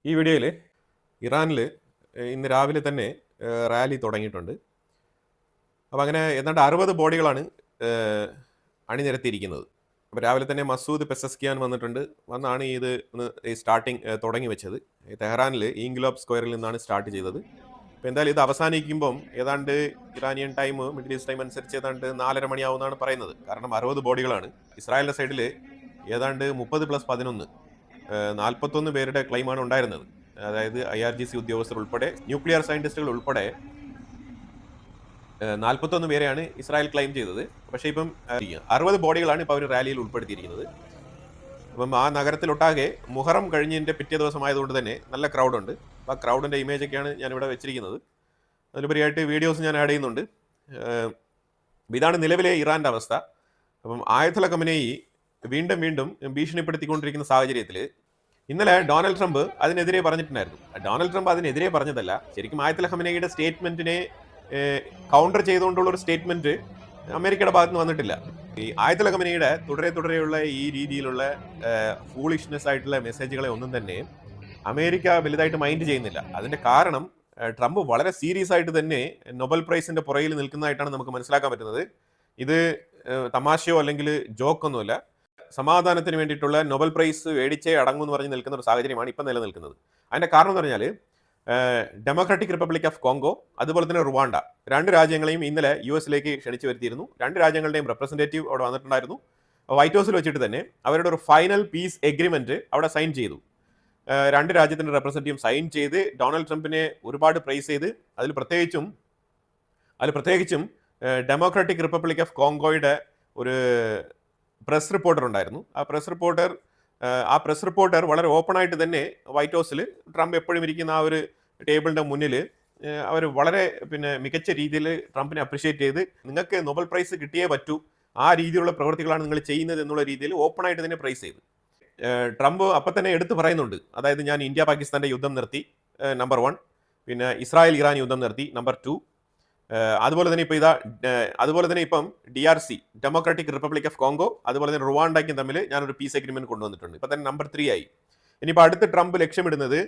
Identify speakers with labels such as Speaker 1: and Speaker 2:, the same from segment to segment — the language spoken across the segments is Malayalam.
Speaker 1: ഈ വീഡിയോയിൽ ഇറാനിൽ ഇന്ന് രാവിലെ തന്നെ റാലി തുടങ്ങിയിട്ടുണ്ട്. അപ്പോൾ അങ്ങനെ ഏതാണ്ട് 60 ബോഡികളാണ് അണിനിരത്തിയിരിക്കുന്നത്. അപ്പോൾ രാവിലെ തന്നെ മസൂദ് പെസസ്കിയാൻ വന്നിട്ടുണ്ട്. വന്നാണ് ഇത് സ്റ്റാർട്ടിങ് തുടങ്ങി വെച്ചത്. തെഹ്റാനിൽ ഇൻഗ്ലോബ് സ്ക്വയറിൽ നിന്നാണ് സ്റ്റാർട്ട് ചെയ്തത്. അപ്പോൾ എന്തായാലും ഇത് അവസാനിക്കുമ്പം ഏതാണ്ട് Iranian time, middle east time അനുസരിച്ച് ഏതാണ്ട് 4:30 മണിയാവുമെന്നാണ് പറയുന്നത്. കാരണം 60 ബോഡികളാണ്. ഇസ്രായേലിൻ്റെ സൈഡിൽ ഏതാണ്ട് 30+11 41 പേരുടെ ക്ലെയിമാണ് ഉണ്ടായിരുന്നത്. അതായത് IRGC ഉദ്യോഗസ്ഥർ ഉൾപ്പെടെ ന്യൂക്ലിയർ സയന്റിസ്റ്റുകൾ ഉൾപ്പെടെ 41 പേരെയാണ് ഇസ്രായേൽ ക്ലെയിം ചെയ്തത്. പക്ഷേ ഇപ്പം 60 ബോഡികളാണ് ഇപ്പോൾ അവർ റാലിയിൽ ഉൾപ്പെടുത്തിയിരിക്കുന്നത്. അപ്പം ആ നഗരത്തിലൊട്ടാകെ മുഹറം കഴിഞ്ഞതിൻ്റെ പിറ്റേ ദിവസമായതുകൊണ്ട് തന്നെ നല്ല ക്രൗഡുണ്ട്. അപ്പോൾ ആ ക്രൗഡിൻ്റെ ഇമേജൊക്കെയാണ് ഞാനിവിടെ വെച്ചിരിക്കുന്നത്. അതിലുപരിയായിട്ട് വീഡിയോസ് ഞാൻ ആഡ് ചെയ്യുന്നുണ്ട്. ഇതാണ് നിലവിലെ ഇറാൻ്റെ അവസ്ഥ. അപ്പം ആയത്തുള്ള ഖമനേയി വീണ്ടും ഭീഷണിപ്പെടുത്തിക്കൊണ്ടിരിക്കുന്ന സാഹചര്യത്തിൽ ഇന്നലെ ഡൊണാൾഡ് ട്രംപ് അതിനെതിരെ പറഞ്ഞിട്ടുണ്ടായിരുന്നു. ഡൊണാൾഡ് ട്രംപ് അതിനെതിരെ പറഞ്ഞതല്ല, ശരിക്കും ആയത്തുൽ ഖമനേയിയുടെ സ്റ്റേറ്റ്മെന്റിനെ കൗണ്ടർ ചെയ്തുകൊണ്ടുള്ള ഒരു സ്റ്റേറ്റ്മെന്റ് അമേരിക്കയുടെ ഭാഗത്ത് നിന്ന് വന്നിട്ടില്ല. ഈ ആയത്തുൽ ഖമനേയിയുടെ തുടരെയുള്ള ഈ രീതിയിലുള്ള ഫൂളിഷ്നെസ് ആയിട്ടുള്ള മെസ്സേജുകളെ ഒന്നും തന്നെ അമേരിക്ക വലുതായിട്ട് മൈൻഡ് ചെയ്യുന്നില്ല. അതിന്റെ കാരണം ട്രംപ് വളരെ സീരിയസ് ആയിട്ട് തന്നെ നൊബൽ പ്രൈസിന്റെ പുറകിൽ നിൽക്കുന്നതായിട്ടാണ് നമുക്ക് മനസ്സിലാക്കാൻ പറ്റുന്നത്. ഇത് തമാശയോ അല്ലെങ്കിൽ ജോക്കൊന്നുമല്ല. സമാധാനത്തിന് വേണ്ടിയിട്ടുള്ള നൊബൽ പ്രൈസ് മേടിച്ചേ അടങ്ങും എന്ന് പറഞ്ഞ് നിൽക്കുന്ന ഒരു സാഹചര്യമാണ് ഇപ്പം നിലനിൽക്കുന്നത്. അതിൻ്റെ കാരണം എന്ന് പറഞ്ഞാൽ ഡെമോക്രാറ്റിക് റിപ്പബ്ലിക് ഓഫ് കോങ്കോ, അതുപോലെ തന്നെ റുവാണ്ട, 2 രാജ്യങ്ങളെയും ഇന്നലെ US ക്ഷണിച്ചു വരുത്തിയിരുന്നു. 2 രാജ്യങ്ങളുടെയും റെപ്രസെൻറ്റേറ്റീവ് അവിടെ വന്നിട്ടുണ്ടായിരുന്നു. വൈറ്റ് ഹൗസിൽ വെച്ചിട്ട് തന്നെ അവരുടെ ഒരു ഫൈനൽ പീസ് എഗ്രിമെന്റ് അവിടെ സൈൻ ചെയ്തു. 2 രാജ്യത്തിൻ്റെ റെപ്രസെൻറ്റേറ്റീവ് സൈൻ ചെയ്ത് ഡൊണാൾഡ് ട്രംപിനെ ഒരുപാട് പ്രൈസ് ചെയ്ത് അതിൽ പ്രത്യേകിച്ചും ഡെമോക്രാറ്റിക് റിപ്പബ്ലിക് ഓഫ് കോങ്കോയുടെ ഒരു പ്രസ് റിപ്പോർട്ടർ ഉണ്ടായിരുന്നു. ആ പ്രസ് റിപ്പോർട്ടർ വളരെ ഓപ്പൺ ആയിട്ട് തന്നെ വൈറ്റ് ഹൗസിൽ ട്രംപ് എപ്പോഴും ഇരിക്കുന്ന ആ ഒരു ടേബിളിൻ്റെ മുന്നിൽ അവർ വളരെ മികച്ച രീതിയിൽ ട്രംപിനെ അപ്രിഷ്യേറ്റ് ചെയ്ത് നിങ്ങൾക്ക് നൊബൽ പ്രൈസ് കിട്ടിയേ പറ്റൂ, ആ രീതിയിലുള്ള പ്രവൃത്തികളാണ് നിങ്ങൾ ചെയ്യുന്നത് എന്നുള്ള രീതിയിൽ ഓപ്പൺ ആയിട്ട് തന്നെ പ്രൈസ് ചെയ്തു. ട്രംപ് അപ്പം തന്നെ എടുത്ത് പറയുന്നുണ്ട്, അതായത് ഞാൻ ഇന്ത്യ പാകിസ്ഥാൻ്റെ യുദ്ധം നിർത്തി, നമ്പർ 1, പിന്നെ ഇസ്രായേൽ ഇറാൻ യുദ്ധം നിർത്തി, നമ്പർ 2, അതുപോലെ തന്നെ ഇപ്പം DRC democratic Republic of Congo അതുപോലെ തന്നെ റുവാണ്ടയ്ക്കും തമ്മിൽ ഞാനൊരു പീസ് എഗ്രിമെന്റ് കൊണ്ടുവന്നിട്ടുണ്ട്. ഇപ്പം തന്നെ നമ്പർ 3 ആയി. ഇനിയിപ്പോൾ അടുത്ത് ട്രംപ് ലക്ഷ്യമിടുന്നത്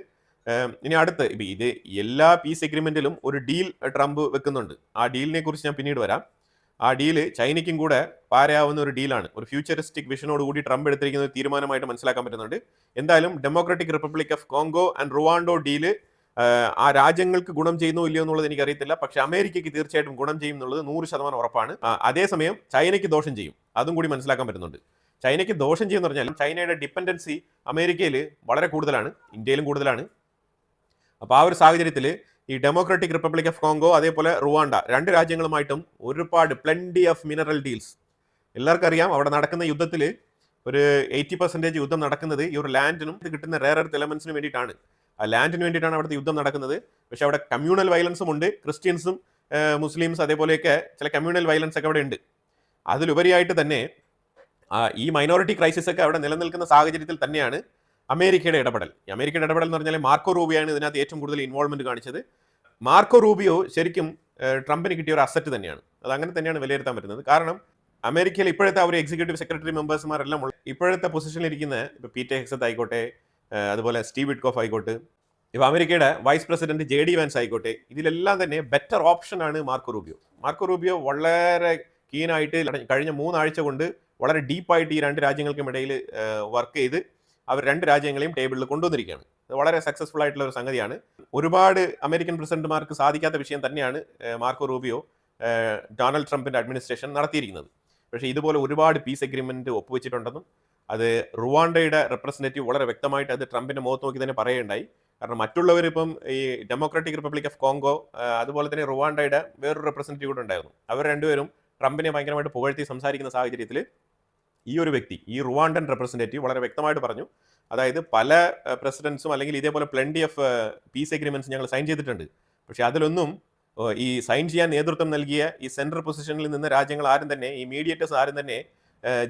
Speaker 1: ഇത് എല്ലാ പീസ് എഗ്രിമെന്റിലും ഒരു ഡീൽ ട്രംപ് വെക്കുന്നുണ്ട്. ആ ഡീലിനെ കുറിച്ച് ഞാൻ പിന്നീട് വരാം. ആ ഡീല് ചൈനയ്ക്കും കൂടെ പാരയാവുന്ന ഒരു ഡീലാണ്. ഒരു ഫ്യൂച്ചറിസ്റ്റിക് വിഷനോട് കൂടി ട്രംപ് എടുത്തിരിക്കുന്ന ഒരു തീരുമാനമായിട്ട് മനസ്സിലാക്കാൻ പറ്റുന്നുണ്ട്. എന്തായാലും Democratic Republic of Congo and Rwanda deal ആ രാജ്യങ്ങൾക്ക് ഗുണം ചെയ്യുന്നോ ഇല്ലയോ എന്നുള്ളത് എനിക്കറിയത്തില്ല. പക്ഷെ അമേരിക്കയ്ക്ക് തീർച്ചയായിട്ടും ഗുണം ചെയ്യും എന്നുള്ളത് 100% ഉറപ്പാണ്. അതേസമയം ചൈനയ്ക്ക് ദോഷം ചെയ്യും, അതും കൂടി മനസ്സിലാക്കാൻ പറ്റുന്നുണ്ട്. ചൈനയ്ക്ക് ദോഷം ചെയ്യുമെന്ന് പറഞ്ഞാൽ ചൈനയുടെ ഡിപ്പെൻഡൻസി അമേരിക്കയിൽ വളരെ കൂടുതലാണ്, ഇന്ത്യയിലും കൂടുതലാണ്. അപ്പോൾ ആ ഒരു സാഹചര്യത്തിൽ ഈ ഡെമോക്രാറ്റിക് റിപ്പബ്ലിക് ഓഫ് കോങ്കോ അതേപോലെ റുവാണ്ട 2 രാജ്യങ്ങളുമായിട്ടും ഒരുപാട് പ്ലെൻറ്റി ഓഫ് മിനറൽ ഡീൽസ്. എല്ലാവർക്കും അറിയാം, അവിടെ നടക്കുന്ന യുദ്ധത്തിൽ ഒരു 80% യുദ്ധം നടക്കുന്നത് ഈ ഒരു ലാൻഡിനും കിട്ടുന്ന റെയർ എർത്ത് എലമെന്റ്സിനും വേണ്ടിയിട്ടാണ്. ആ ലാൻഡിന് വേണ്ടിയിട്ടാണ് അവിടുത്തെ യുദ്ധം നടക്കുന്നത്. പക്ഷെ അവിടെ കമ്മ്യൂണൽ വയലൻസും ഉണ്ട്, ക്രിസ്ത്യൻസും മുസ്ലിംസ് അതേപോലെയൊക്കെ ചില കമ്മ്യൂണൽ വയലൻസ് ഒക്കെ അവിടെ ഉണ്ട്. അതിലുപരിയായിട്ട് തന്നെ ഈ മൈനോറിറ്റി ക്രൈസിസ് ഒക്കെ അവിടെ നിലനിൽക്കുന്ന സാഹചര്യത്തിൽ തന്നെയാണ് അമേരിക്കയുടെ ഇടപെടൽ. എന്ന് പറഞ്ഞാൽ മാർക്കോ റൂബിയോയാണ് ഇതിനകത്ത് ഏറ്റവും കൂടുതൽ ഇൻവോൾവ്മെന്റ് കാണിച്ചത്. മാർക്കോ റൂബിയോ ശരിക്കും ട്രംപിന് കിട്ടിയ ഒരു അസറ്റ് തന്നെയാണ്. അത് അങ്ങനെ തന്നെയാണ് വിലയിരുത്താൻ പറ്റുന്നത്. കാരണം അമേരിക്കയിൽ ഇപ്പോഴത്തെ ഒരു എക്സിക്യൂട്ടീവ് സെക്രട്ടറി മെമ്പേഴ്സ്മാരെല്ലാം ഇപ്പോഴത്തെ പൊസിഷനിൽ ഇരിക്കുന്ന ഇപ്പോൾ പീറ്റർ ഹെക്സത്ത് ആയിക്കോട്ടെ, അതുപോലെ സ്റ്റീവ് വിറ്റ്കോഫ് ആയിക്കോട്ടെ, ഇപ്പോൾ അമേരിക്കയുടെ വൈസ് പ്രസിഡന്റ് JD വാൻസ് ആയിക്കോട്ടെ, ഇതിലെല്ലാം തന്നെ ബെറ്റർ ഓപ്ഷനാണ് മാർക്കോ റൂബിയോ. വളരെ കീനായിട്ട് കഴിഞ്ഞ 3 ആഴ്ച കൊണ്ട് വളരെ ഡീപ്പായിട്ട് ഈ 2 രാജ്യങ്ങൾക്കും ഇടയിൽ വർക്ക് ചെയ്ത് അവർ 2 രാജ്യങ്ങളെയും ടേബിളിൽ കൊണ്ടുവന്നിരിക്കുകയാണ്. അത് വളരെ സക്സസ്ഫുൾ ആയിട്ടുള്ള ഒരു സംഗതിയാണ്. ഒരുപാട് അമേരിക്കൻ പ്രസിഡന്റുമാർക്ക് സാധിക്കാത്ത വിഷയം തന്നെയാണ് മാർക്കോ റൂബിയോ ഡൊണാൾഡ് ട്രംപിന്റെ അഡ്മിനിസ്ട്രേഷൻ നടത്തിയിരിക്കുന്നത്. പക്ഷേ ഇതുപോലെ ഒരുപാട് പീസ് എഗ്രിമെന്റ് ഒപ്പുവെച്ചിട്ടുണ്ടെന്നും അത് റുവാണ്ടയുടെ റെപ്രസെൻറ്റേറ്റീവ് വളരെ വ്യക്തമായിട്ട് അത് ട്രംപിന്റെ മുഖത്ത് നോക്കി തന്നെ പറയുകയുണ്ടായി. കാരണം മറ്റുള്ളവരിപ്പം ഈ ഡെമോക്രാറ്റിക് റിപ്പബ്ലിക് ഓഫ് കോങ്കോ അതുപോലെ തന്നെ റുവാണ്ടയുടെ വേറൊരു റെപ്രസെൻറ്റേറ്റീവ് കൂടെ ഉണ്ടായിരുന്നു. അവർ രണ്ടുപേരും ട്രംപിനെ ഭയങ്കരമായിട്ട് പുകഴ്ത്തി സംസാരിക്കുന്ന സാഹചര്യത്തിൽ ഈ ഒരു വ്യക്തി, ഈ റുവാണ്ടൻ റെപ്രസെൻറ്റേറ്റീവ് വളരെ വ്യക്തമായിട്ട് പറഞ്ഞു, അതായത് പല പ്രസിഡൻസും അല്ലെങ്കിൽ ഇതേപോലെ പ്ലെൻറ്റി ഓഫ് പീസ് എഗ്രിമെന്റ്സ് ഞങ്ങൾ സൈൻ ചെയ്തിട്ടുണ്ട്. പക്ഷേ അതിലൊന്നും ഈ സൈൻ ചെയ്യാൻ നേതൃത്വം നൽകിയ ഈ സെൻട്രൽ പൊസിഷനിൽ നിന്ന് രാജ്യങ്ങൾ ആരും തന്നെ, ഈ മീഡിയേറ്റേഴ്സ് ആരും തന്നെ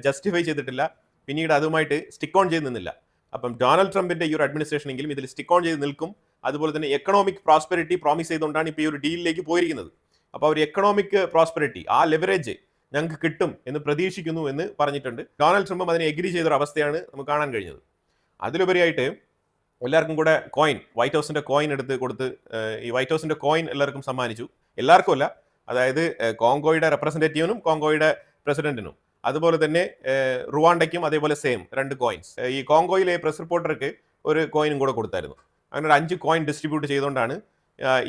Speaker 1: ജസ്റ്റിഫൈ ചെയ്തിട്ടില്ല, പിന്നീട് അതുമായിട്ട് സ്റ്റിക്ക് ഓൺ ചെയ്ത് നിന്നില്ല. അപ്പം ഡൊണാൾഡ് ട്രംപിന്റെ ഈ ഒരു അഡ്മിനിസ്ട്രേഷൻ എങ്കിലും ഇതിൽ സ്റ്റിക്ക് ഓൺ ചെയ്ത് നിൽക്കും. അതുപോലെ തന്നെ എക്കണോമിക് പ്രോസ്പെരിറ്റി പ്രോമിസ് ചെയ്തുകൊണ്ടാണ് ഇപ്പോൾ ഈ ഒരു ഡീലിലേക്ക് പോയിരിക്കുന്നത്. അപ്പോൾ ഒരു എക്കണോമിക് പ്രോസ്പെരിറ്റി, ആ ലെവറേജ് ഞങ്ങൾക്ക് കിട്ടും എന്ന് പ്രതീക്ഷിക്കുന്നു എന്ന് പറഞ്ഞിട്ടുണ്ട്. ഡൊണാൾഡ് ട്രംപും അതിനെ എഗ്രി ചെയ്തൊരു അവസ്ഥയാണ് നമുക്ക് കാണാൻ കഴിഞ്ഞത്. അതിലുപരിയായിട്ട് എല്ലാവർക്കും കൂടെ കോയിൻ, വൈറ്റ് ഹൗസിൻ്റെ കോയിൻ എടുത്ത് കൊടുത്ത് ഈ വൈറ്റ് ഹൗസിൻ്റെ കോയിൻ എല്ലാവർക്കും സമ്മാനിച്ചു. എല്ലാവർക്കും അല്ല, അതായത് കോങ്കോയുടെ റെപ്രസെൻറ്റേറ്റീവിനും കോങ്കോയുടെ പ്രസിഡന്റിനും, അതുപോലെ തന്നെ റുവാണ്ടയ്ക്കും അതേപോലെ സെയിം 2 കോയിൻസ്. ഈ കോങ്കോയിലെ പ്രസ് റിപ്പോർട്ടർക്ക് ഒരു കോയിനും കൂടെ കൊടുത്തായിരുന്നു. അങ്ങനെ ഒരു 5 കോയിൻ ഡിസ്ട്രിബ്യൂട്ട് ചെയ്തുകൊണ്ടാണ്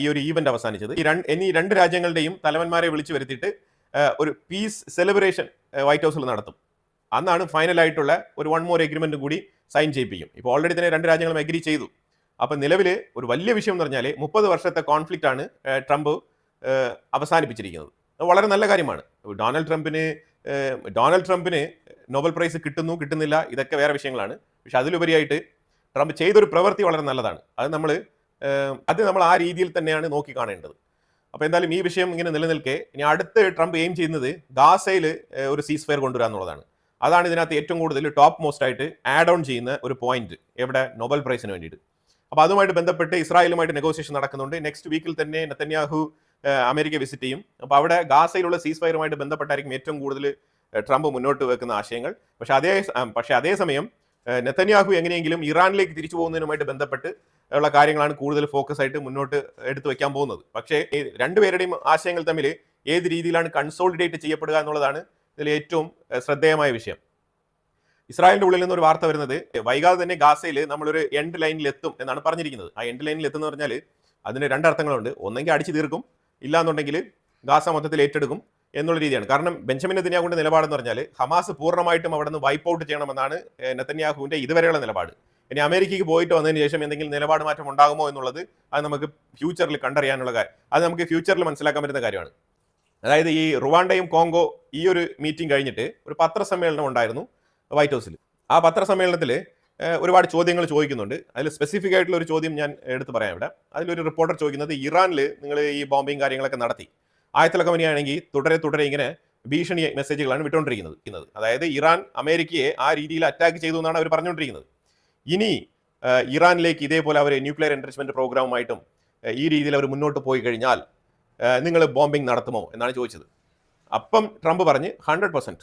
Speaker 1: ഈ ഒരു ഈവന്റ് അവസാനിച്ചത്. ഈ 2 രാജ്യങ്ങളുടെയും തലവന്മാരെ വിളിച്ചു വരുത്തിയിട്ട് ഒരു പീസ് സെലിബ്രേഷൻ വൈറ്റ് ഹൗസിൽ നടത്തും. അന്നാണ് ഫൈനലായിട്ടുള്ള ഒരു 1 more എഗ്രിമെന്റ് കൂടി സൈൻ ചെയ്യിപ്പിക്കും. ഇപ്പോൾ ഓൾറെഡി തന്നെ 2 രാജ്യങ്ങളും എഗ്രി ചെയ്തു. അപ്പം നിലവിൽ ഒരു വലിയ വിഷയം എന്ന് പറഞ്ഞാൽ 30 വർഷത്തെ കോൺഫ്ലിക്റ്റ് ആണ് ട്രംപ് അവസാനിപ്പിച്ചിരിക്കുന്നത്. അത് വളരെ നല്ല കാര്യമാണ്. ഡൊണാൾഡ് ട്രംപിന് നോബൽ പ്രൈസ് കിട്ടുന്നു കിട്ടുന്നില്ല ഇതൊക്കെ വേറെ വിഷയങ്ങളാണ്. പക്ഷെ അതിലുപരിയായിട്ട് ട്രംപ് ചെയ്തൊരു പ്രവൃത്തി വളരെ നല്ലതാണ്. അത് നമ്മൾ ആ രീതിയിൽ തന്നെയാണ് നോക്കി കാണേണ്ടത്. അപ്പോൾ എന്തായാലും ഈ വിഷയം ഇങ്ങനെ നിലനിൽക്കെ ഇനി അടുത്ത് ട്രംപ് എയിം ചെയ്യുന്നത് ഗാസയിൽ ഒരു സീസ് ഫയർ കൊണ്ടുവരിക എന്നുള്ളതാണ്. അതാണ് ഇതിനകത്ത് ഏറ്റവും കൂടുതൽ ടോപ്പ് മോസ്റ്റ് ആയിട്ട് ആഡ് ഓൺ ചെയ്യുന്ന ഒരു പോയിന്റ് എവിടെ നോബൽ പ്രൈസിന് വേണ്ടിയിട്ട്. അപ്പോൾ അതുമായിട്ട് ബന്ധപ്പെട്ട് ഇസ്രായേലുമായിട്ട് നെഗോസിയേഷൻ നടക്കുന്നുണ്ട്. നെക്സ്റ്റ് വീക്കിൽ തന്നെ നെതന്യാഹു അമേരിക്ക വിസിറ്റ് ചെയ്യും. അപ്പോൾ അവിടെ ഗാസയിലുള്ള സീസ് ഫയറുമായിട്ട് ബന്ധപ്പെട്ടായിരിക്കും ഏറ്റവും കൂടുതൽ ട്രംപ് മുന്നോട്ട് വെക്കുന്ന ആശയങ്ങൾ. പക്ഷേ അതേസമയം നെതന്യാഹു എങ്ങനെയെങ്കിലും ഇറാനിലേക്ക് തിരിച്ചു പോകുന്നതിനുമായിട്ട് ബന്ധപ്പെട്ട് ഉള്ള കാര്യങ്ങളാണ് കൂടുതൽ ഫോക്കസ് ആയിട്ട് മുന്നോട്ട് എടുത്തു വെക്കാൻ പോകുന്നത്. പക്ഷേ രണ്ടുപേരുടെയും ആശയങ്ങൾ തമ്മിൽ ഏത് രീതിയിലാണ് കൺസോളിഡേറ്റ് ചെയ്യപ്പെടുക എന്നുള്ളതാണ് ഇതിൽ ഏറ്റവും ശ്രദ്ധേയമായ വിഷയം. ഇസ്രായേലിന്റെ ഉള്ളിൽ നിന്നൊരു വാർത്ത വരുന്നത് വൈകാതെ തന്നെ ഗാസയിൽ നമ്മളൊരു എൻഡ് ലൈനിൽ എത്തും എന്നാണ് പറഞ്ഞിരിക്കുന്നത്. ആ എൻഡ് ലൈനിൽ എത്തുന്ന പറഞ്ഞാൽ അതിന് 2 അർത്ഥങ്ങളുണ്ട്. ഒന്നെങ്കിൽ അടിച്ചു തീർക്കും, ഇല്ലാന്നുണ്ടെങ്കിൽ ഗാസ മൊത്തത്തിൽ ഏറ്റെടുക്കും എന്നുള്ള രീതിയാണ്. കാരണം ബെഞ്ചമിൻ നെതന്യാഹുവിന്റെ നിലപാടെന്ന് പറഞ്ഞാൽ ഹമാസ് പൂർണ്ണമായിട്ടും അവിടെ നിന്ന് വൈപ്പ് ഔട്ട് ചെയ്യണമെന്നാണ് നെതന്യാഹുവിന്റെ ഇതുവരെയുള്ള നിലപാട്. ഇനി അമേരിക്കയ്ക്ക് പോയിട്ട് വന്നതിന് ശേഷം എന്തെങ്കിലും നിലപാട് മാറ്റം ഉണ്ടാകുമോ എന്നുള്ളത് അത് നമുക്ക് ഫ്യൂച്ചറിൽ കണ്ടറിയാനുള്ള കാര്യം, അത് നമുക്ക് ഫ്യൂച്ചറിൽ മനസ്സിലാക്കാൻ പറ്റുന്ന കാര്യമാണ്. അതായത് ഈ റുവാണ്ടയും കോങ്കോ ഈ ഒരു മീറ്റിംഗ് കഴിഞ്ഞിട്ട് ഒരു പത്രസമ്മേളനം ഉണ്ടായിരുന്നു വൈറ്റ് ഹൗസിൽ. ആ പത്രസമ്മേളനത്തിൽ ഒരുപാട് ചോദ്യങ്ങൾ ചോദിക്കുന്നുണ്ട്. അതിൽ സ്പെസിഫിക് ആയിട്ടുള്ള ഒരു ചോദ്യം ഞാൻ എടുത്ത് പറയാം ഇവിടെ. അതിലൊരു റിപ്പോർട്ടർ ചോദിക്കുന്നത്, ഇറാനിൽ നിങ്ങൾ ഈ ബോംബിങ് കാര്യങ്ങളൊക്കെ നടത്തി, ആയത്തുൽ ഖമനിയാണെങ്കിൽ തുടരെ ഇങ്ങനെ ഭീഷണി മെസ്സേജുകളാണ് വിട്ടുകൊണ്ടിരിക്കുന്നത്. അതായത് ഇറാൻ അമേരിക്കയെ ആ രീതിയിൽ അറ്റാക്ക് ചെയ്തു എന്നാണ് അവർ പറഞ്ഞുകൊണ്ടിരിക്കുന്നത്. ഇനി ഇറാനിലേക്ക് ഇതേപോലെ അവർ ന്യൂക്ലിയർ എൻറിച്ച്മെന്റ് പ്രോഗ്രാമുമായിട്ടും ഈ രീതിയിൽ അവർ മുന്നോട്ട് പോയി കഴിഞ്ഞാൽ നിങ്ങൾ ബോംബിംഗ് നടത്തുമോ എന്നാണ് ചോദിച്ചത്. അപ്പം ട്രംപ് പറഞ്ഞ് 100%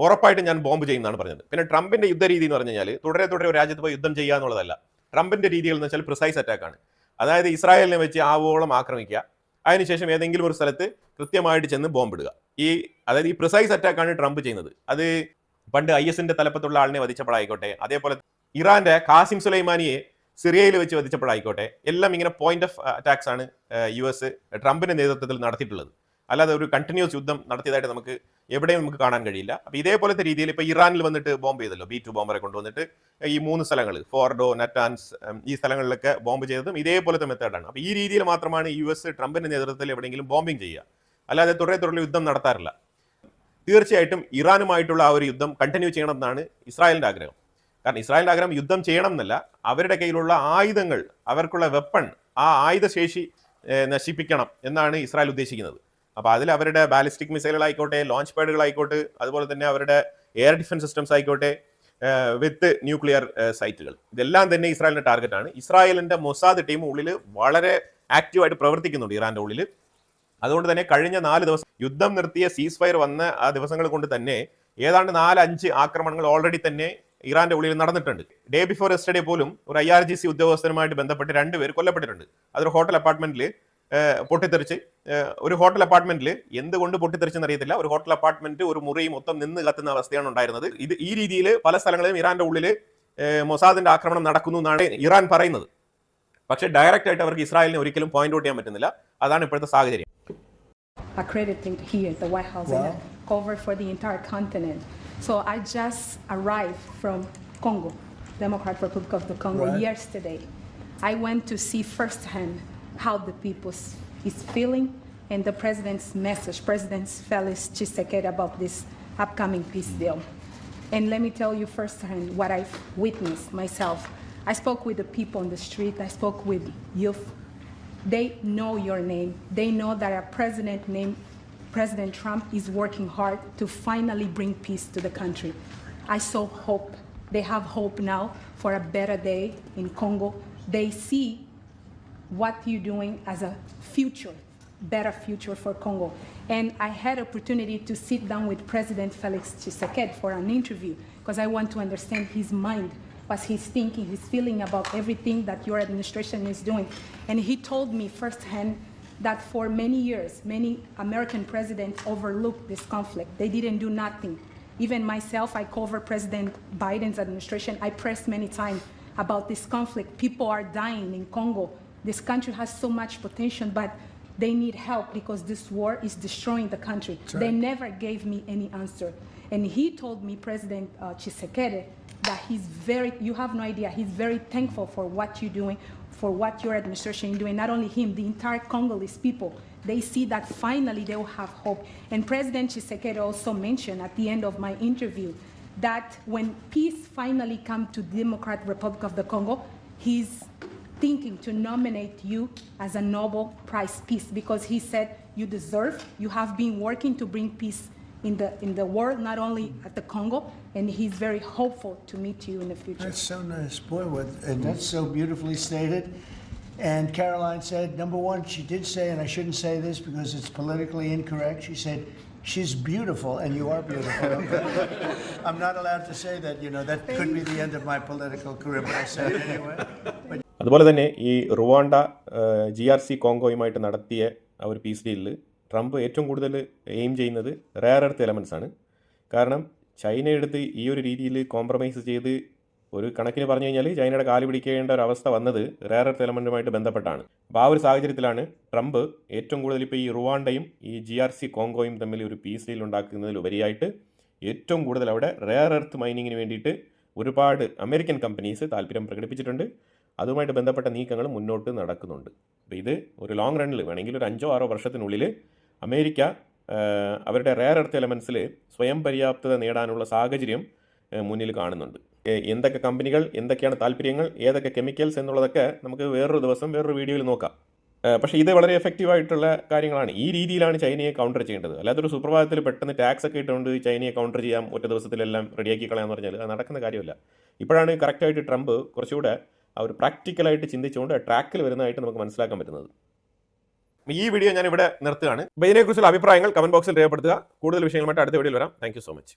Speaker 1: ഉറപ്പായിട്ട് ഞാൻ ബോംബ് ചെയ്യുന്നതാണ് പറഞ്ഞത്. പിന്നെ ട്രംപിന്റെ യുദ്ധരീതി എന്ന് പറഞ്ഞു കഴിഞ്ഞാൽ തുടരെ ഒരു രാജ്യത്ത് പോയി യുദ്ധം ചെയ്യുക എന്നുള്ളതല്ല. ട്രംപിന്റെ രീതികൾ എന്ന് വെച്ചാൽ പ്രിസൈസ് അറ്റാക്കാണ്. അതായത് ഇസ്രായേലിനെ വെച്ച് ആവോളം ആക്രമിക്കുക, അതിനുശേഷം ഏതെങ്കിലും ഒരു സ്ഥലത്ത് കൃത്യമായിട്ട് ചെന്ന് ബോംബിടുക. അതായത് ഈ പ്രിസൈസ് അറ്റാക്കാണ് ട്രംപ് ചെയ്യുന്നത്. അത് പണ്ട് IS-ന്റെ തലപ്പത്തുള്ള ആളിനെ വധിച്ചപ്പോഴായിക്കോട്ടെ, അതേപോലെ ഇറാന്റെ ഖാസിം സുലൈമാനിയെ സിറിയയിൽ വെച്ച് വധിച്ചപ്പോഴായിക്കോട്ടെ, എല്ലാം ഇങ്ങനെ പോയിന്റ് ഓഫ് അറ്റാക്സ് ആണ് US ട്രംപിന്റെ നേതൃത്വത്തിൽ നടത്തിയിട്ടുള്ളത്. അല്ലാതെ ഒരു കണ്ടിന്യൂസ് യുദ്ധം നടത്തിയതായിട്ട് നമുക്ക് എവിടെയും നമുക്ക് കാണാൻ കഴിയില്ല. അപ്പോൾ ഇതേപോലത്തെ രീതിയിൽ ഇപ്പോൾ ഇറാനിൽ വന്നിട്ട് ബോംബ് ചെയ്തല്ലോ, B2 ബോംബറെ കൊണ്ടുവന്നിട്ട് ഈ 3 സ്ഥലങ്ങൾ ഫോർഡോ, നറ്റാൻസ്, ഈ സ്ഥലങ്ങളിലൊക്കെ ബോംബ് ചെയ്തതും ഇതേപോലത്തെ മെത്തേഡാണ്. അപ്പോൾ ഈ രീതിയിൽ മാത്രമാണ് US ട്രംപിന്റെ നേതൃത്വത്തിൽ എവിടെയെങ്കിലും ബോംബിങ് ചെയ്യുക, അല്ലാതെ തുടരെ യുദ്ധം നടത്താറില്ല. തീർച്ചയായിട്ടും ഇറാനുമായിട്ടുള്ള ആ ഒരു യുദ്ധം കണ്ടിന്യൂ ചെയ്യണം എന്നാണ് ഇസ്രായേലിന്റെ ആഗ്രഹം. കാരണം ഇസ്രായേലിന്റെ ആഗ്രഹം യുദ്ധം ചെയ്യണം എന്നല്ല, അവരുടെ കയ്യിലുള്ള ആയുധങ്ങൾ, അവർക്കുള്ള വെപ്പൺ, ആ ആയുധശേഷി നശിപ്പിക്കണം എന്നാണ് ഇസ്രായേൽ ഉദ്ദേശിക്കുന്നത്. അപ്പോൾ അതിൽ അവരുടെ ബാലിസ്റ്റിക് മിസൈലുകളായിക്കോട്ടെ, ലോഞ്ച് പാഡുകളായിക്കോട്ടെ, അതുപോലെ തന്നെ അവരുടെ എയർ ഡിഫൻസ് സിസ്റ്റംസ് ആയിക്കോട്ടെ, വിത്ത് ന്യൂക്ലിയർ സൈറ്റുകൾ, ഇതെല്ലാം തന്നെ ഇസ്രായേലിന്റെ ടാർഗറ്റാണ്. ഇസ്രായേലിന്റെ മൊസാദ് ടീം ഉള്ളിൽ വളരെ ആക്റ്റീവായിട്ട് പ്രവർത്തിക്കുന്നുണ്ട് ഇറാന്റെ ഉള്ളിൽ. അതുകൊണ്ട് തന്നെ കഴിഞ്ഞ 4 ദിവസം യുദ്ധം നിർത്തിയ സീസ് ഫയർ വന്ന ആ ദിവസങ്ങൾ കൊണ്ട് തന്നെ ഏതാണ്ട് 4-5 ആക്രമണങ്ങൾ ഓൾറെഡി തന്നെ ഇറാന്റെ ഉള്ളിൽ നടന്നിട്ടുണ്ട്. ഡേ ബിഫോർ യെസ്റ്റർഡേ പോലും ഒരു IRGC ഉദ്യോഗസ്ഥരുമായിട്ട് ബന്ധപ്പെട്ട് 2 പേർ കൊല്ലപ്പെട്ടിട്ടുണ്ട്. അതൊരു ഹോട്ടൽ അപ്പാർട്ട്മെന്റിൽ പൊട്ടിത്തെറിച്ച്, ഒരു ഹോട്ടൽ അപ്പാർട്ട്മെന്റിൽ എന്തുകൊണ്ട് പൊട്ടിത്തെറിച്ചെന്ന് അറിയത്തില്ല, ഒരു ഹോട്ടൽ അപ്പാർട്ട്മെന്റ് ഒരു മുറി മൊത്തം നിന്ന് കത്തുന്ന അവസ്ഥയാണ് ഉണ്ടായിരുന്നത്. ഈ രീതിയിൽ പല സ്ഥലങ്ങളിലും ഇറാന്റെ ഉള്ളിൽ മൊസാദിന്റെ ആക്രമണം നടക്കുന്നു എന്നാണ് ഇറാൻ പറയുന്നത്. പക്ഷേ ഡയറക്റ്റ് ആയിട്ട് അവർക്ക് ഇസ്രായേലിനെ ഒരിക്കലും പോയിന്റ് ഔട്ട് ചെയ്യാൻ പറ്റുന്നില്ല. അതാണ് ഇപ്പോഴത്തെ സാഹചര്യം.
Speaker 2: Accredited here at the White House and covered for the entire continent. So I just arrived from Congo, Democratic Republic of the Congo, yesterday. I went to see firsthand how the people is feeling and the president's message, President Felix Tshisekedi, about this upcoming peace deal. And let me tell you firsthand what I've witnessed myself. I spoke with the people on the street. I spoke with youth. They know your name. They know that a president named President Trump is working hard to finally bring peace to the country. I saw hope. They have hope now for a better day in Congo. They see what you're doing as a future, better future for Congo. And I had opportunity to sit down with President Felix Tshisekedi for an interview because I want to understand his mind what he's thinking, his feeling about everything that your administration is doing. And he told me firsthand that for many years, many American presidents overlooked this conflict. They didn't do nothing. Even myself, I cover President Biden's administration. I pressed many times about this conflict. People are dying in Congo. This country has so much potential, but they need help because this war is destroying the country.
Speaker 3: Right.
Speaker 2: They never gave me any answer. And he told me, President Tshisekedi, that you have no idea, he's very thankful for what you're doing, for what your administration is doing. Not only him, the entire Congolese people. They see that finally they will have hope. And President Tshisekedi also mentioned at the end of my interview that when peace finally comes to the Democratic Republic of the Congo, he's thinking to nominate you as a Nobel Prize Peace because he said you deserve, you have been working to bring peace in the world, not only at the Congo, and he's very hopeful to meet you in the future.
Speaker 3: That's so nice, boy, and that's so beautifully stated. And Caroline said, number one, she did say, and I shouldn't say this because it's politically incorrect, she said, she's beautiful, and you are beautiful. Okay? I'm not allowed to say that, that could be the end of my political career, but I said it anyway. But
Speaker 1: അതുപോലെ തന്നെ ഈ റുവാണ്ട GRC കോങ്കോയുമായിട്ട് നടത്തിയ ആ ഒരു പീസ് ഡീലിൽ ട്രംപ് ഏറ്റവും കൂടുതൽ എയിം ചെയ്യുന്നത് റെയർ എർത്ത് എലമെൻറ്റ്സ് ആണ്. കാരണം ചൈനയെടുത്ത് ഈ ഒരു രീതിയിൽ കോംപ്രമൈസ് ചെയ്ത് ഒരു കണക്കിന് പറഞ്ഞു കഴിഞ്ഞാൽ ചൈനയുടെ കാല് പിടിക്കേണ്ട ഒരു അവസ്ഥ വന്നത് റെയർ എർത്ത് എലമെൻറ്റുമായിട്ട് ബന്ധപ്പെട്ടാണ്. അപ്പോൾ ആ ഒരു സാഹചര്യത്തിലാണ് ട്രംപ് ഏറ്റവും കൂടുതൽ ഇപ്പോൾ ഈ റുവാണ്ടയും ഈ GRC കോങ്കോയും തമ്മിൽ ഒരു പീസ് ഡീൽ ഉണ്ടാക്കുന്നതിലുപരിയായിട്ട് ഏറ്റവും കൂടുതൽ അവിടെ റെയർ എർത്ത് മൈനിങ്ങിന് വേണ്ടിയിട്ട് ഒരുപാട് അമേരിക്കൻ കമ്പനീസ് താല്പര്യം പ്രകടിപ്പിച്ചിട്ടുണ്ട്. അതുമായിട്ട് ബന്ധപ്പെട്ട നീക്കങ്ങൾ മുന്നോട്ട് നടക്കുന്നുണ്ട്. അപ്പോൾ ഇത് ഒരു ലോങ് റണ്ണിൽ വേണമെങ്കിൽ ഒരു 5-6 വർഷത്തിനുള്ളിൽ അമേരിക്ക അവരുടെ റെയർ എർത്ത് എലമെൻസിൽ സ്വയം പര്യാപ്തത നേടാനുള്ള സാഹചര്യം മുന്നിൽ കാണുന്നുണ്ട്. എന്തൊക്കെ കമ്പനികൾ, എന്തൊക്കെയാണ് താല്പര്യങ്ങൾ, ഏതൊക്കെ കെമിക്കൽസ് എന്നുള്ളതൊക്കെ നമുക്ക് വേറൊരു ദിവസം വേറൊരു വീഡിയോയിൽ നോക്കാം. പക്ഷേ ഇത് വളരെ എഫക്റ്റീവായിട്ടുള്ള കാര്യങ്ങളാണ്. ഈ രീതിയിലാണ് ചൈനയെ കൗണ്ടർ ചെയ്യേണ്ടത്. അല്ലാത്തൊരു സുപ്രഭാതത്തിൽ പെട്ടെന്ന് ടാക്സ് ഒക്കെ ഇട്ടുകൊണ്ട് ചൈനയെ കൗണ്ടർ ചെയ്യാം, ഒറ്റ ദിവസത്തിലെല്ലാം റെഡിയാക്കി കളയാമെന്ന് പറഞ്ഞാൽ അത് നടക്കുന്ന കാര്യമല്ല. ഇപ്പോഴാണ് കറക്റ്റായിട്ട് ട്രംപ് കുറച്ചുകൂടെ ആ ഒരു പ്രാക്ടിക്കലായിട്ട് ചിന്തിച്ചുകൊണ്ട് ട്രാക്കിൽ വരുന്നതായിട്ട് നമുക്ക് മനസ്സിലാക്കാൻ പറ്റുന്നത്. ഈ വീഡിയോ ഞാൻ ഇവിടെ നിർത്തുകയാണ്. അപ്പോൾ ഇതിനെക്കുറിച്ചുള്ള അഭിപ്രായങ്ങൾ കമന്റ് ബോക്സിൽ രേഖപ്പെടുത്തുക. കൂടുതൽ വിഷയങ്ങളുമായിട്ട് അടുത്ത വീഡിയോയിൽ വരാം. Thank you so much.